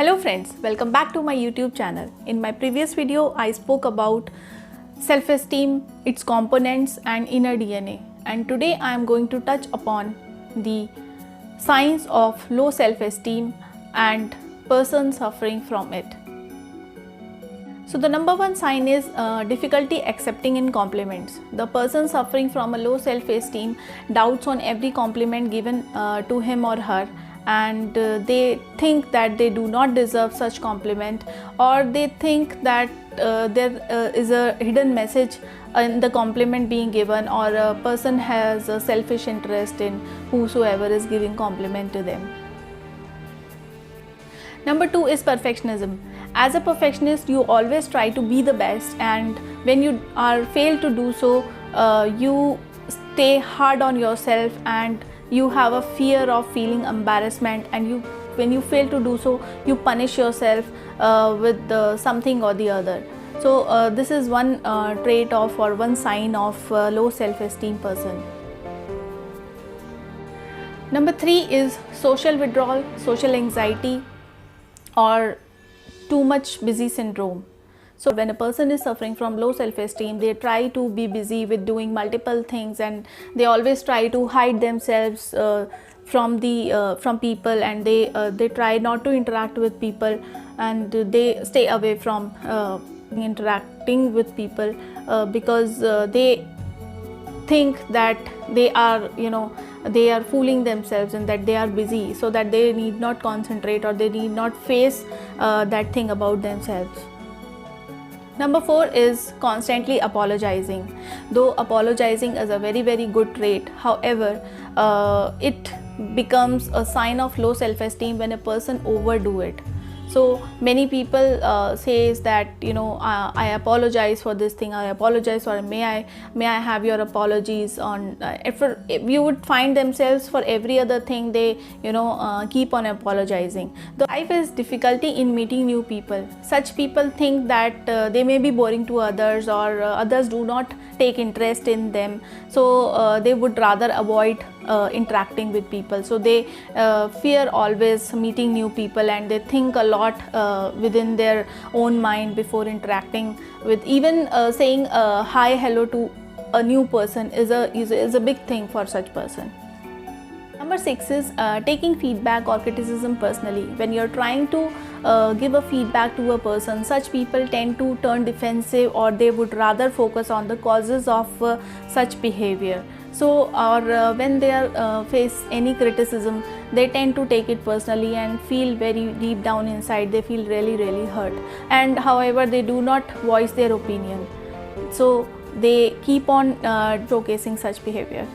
Hello friends, welcome back to my YouTube channel. In my previous video, I spoke about self-esteem, its components and inner DNA. And today I am going to touch upon the signs of low self-esteem and person suffering from it. So the number one sign is difficulty accepting in compliments. The person suffering from a low self-esteem doubts on every compliment given to him or her, and they think that they do not deserve such compliment, or they think that there is a hidden message in the compliment being given, or a person has a selfish interest in whosoever is giving compliment to them. Number two is perfectionism. As a perfectionist, you always try to be the best, and when you are failed to do so, you stay hard on yourself and you have a fear of feeling embarrassment, and when you fail to do so, you punish yourself with something or the other. So this is one trait of, or one sign of low self-esteem person. Number three is social withdrawal, social anxiety, or too much busy syndrome. So when a person is suffering from low self-esteem, they try to be busy with doing multiple things, and they always try to hide themselves from people, and they try not to interact with people, and they stay away from interacting with people because they think that they are fooling themselves and that they are busy, so that they need not concentrate or they need not face that thing about themselves. Number four is constantly apologizing. Though apologizing is a very good trait, however, it becomes a sign of low self-esteem when a person overdo it. So many people says that I apologize for this thing, I apologize for, may I have your apologies on. If you would find themselves for every other thing they keep on apologizing. The life is difficulty in meeting new people. Such people think that they may be boring to others, or others do not take interest in them, so they would rather avoid interacting with people. So they fear always meeting new people, and they think a lot within their own mind before interacting with. Even saying hi, hello to a new person is a big thing for such person. Number six is taking feedback or criticism personally. When you're trying to give a feedback to a person, such people tend to turn defensive, or they would rather focus on the causes of such behavior. So, or when they face any criticism, they tend to take it personally and feel very deep down inside, they feel really hurt, and however they do not voice their opinion, so they keep on showcasing such behavior.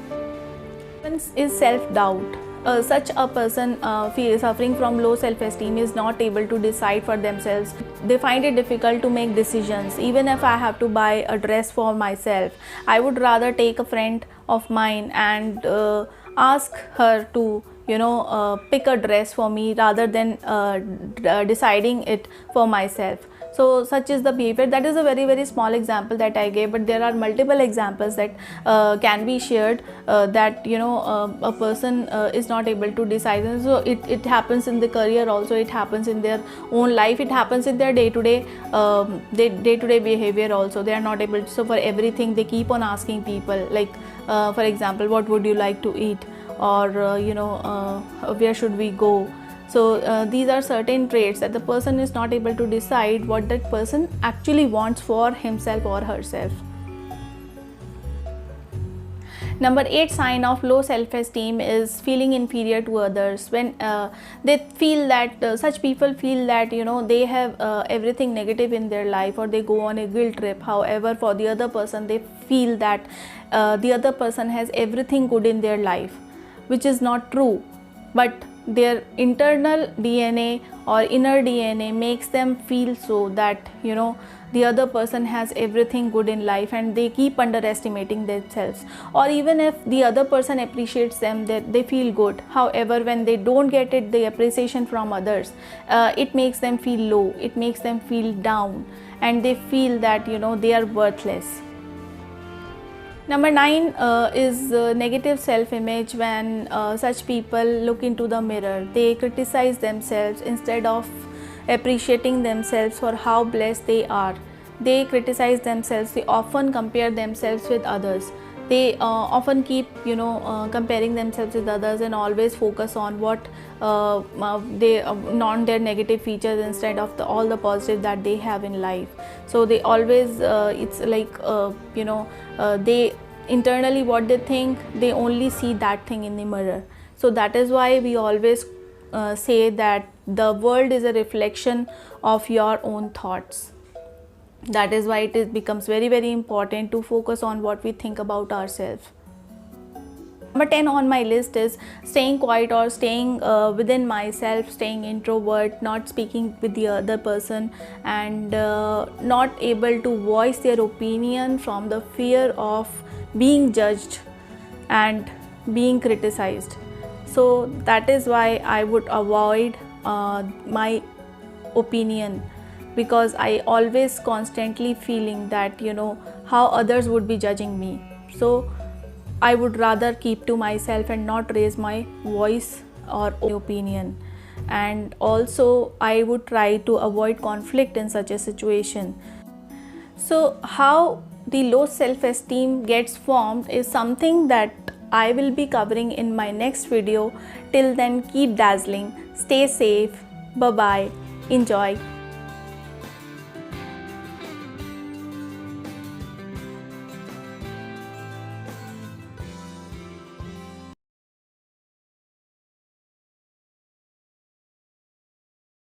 Is self-doubt. Such a person suffering from low self-esteem is not able to decide for themselves. They find it difficult to make decisions. Even if I have to buy a dress for myself, I would rather take a friend of mine and ask her to pick a dress for me rather than deciding it for myself. So such is the behavior. That is a very small example that I gave, but there are multiple examples that can be shared that a person is not able to decide. So it happens in the career also, it happens in their own life, it happens in their day-to-day behavior also. They are not able to, so for everything they keep on asking people, like for example, what would you like to eat, or where should we go. So these are certain traits that the person is not able to decide what that person actually wants for himself or herself. Number 8 sign of low self-esteem is feeling inferior to others. When they feel that such people feel that they have everything negative in their life, or they go on a guilt trip. However, for the other person, they feel that the other person has everything good in their life, which is not true. But their internal DNA or inner DNA makes them feel so that the other person has everything good in life, and they keep underestimating themselves. Or even if the other person appreciates them, that they feel good. However, when they don't get the appreciation from others, it makes them feel low, it makes them feel down, and they feel that they are worthless. Number 9 is negative self-image. When such people look into the mirror, they criticize themselves instead of appreciating themselves for how blessed they are. They criticize themselves, they often compare themselves with others. They often keep comparing themselves with others and always focus on what they on their negative features instead of all the positive that they have in life. So they always it's like they internally what they think, they only see that thing in the mirror. So that is why we always say that the world is a reflection of your own thoughts. That is why it becomes very, very important to focus on what we think about ourselves. Number 10 on my list is staying quiet or staying within myself, staying introvert, not speaking with the other person, and not able to voice their opinion from the fear of being judged and being criticized. So that is why I would avoid my opinion, because I always constantly feeling that how others would be judging me. So I would rather keep to myself and not raise my voice or opinion. And also I would try to avoid conflict in such a situation. So how the low self-esteem gets formed is something that I will be covering in my next video. Till then, keep dazzling, stay safe, bye bye, enjoy.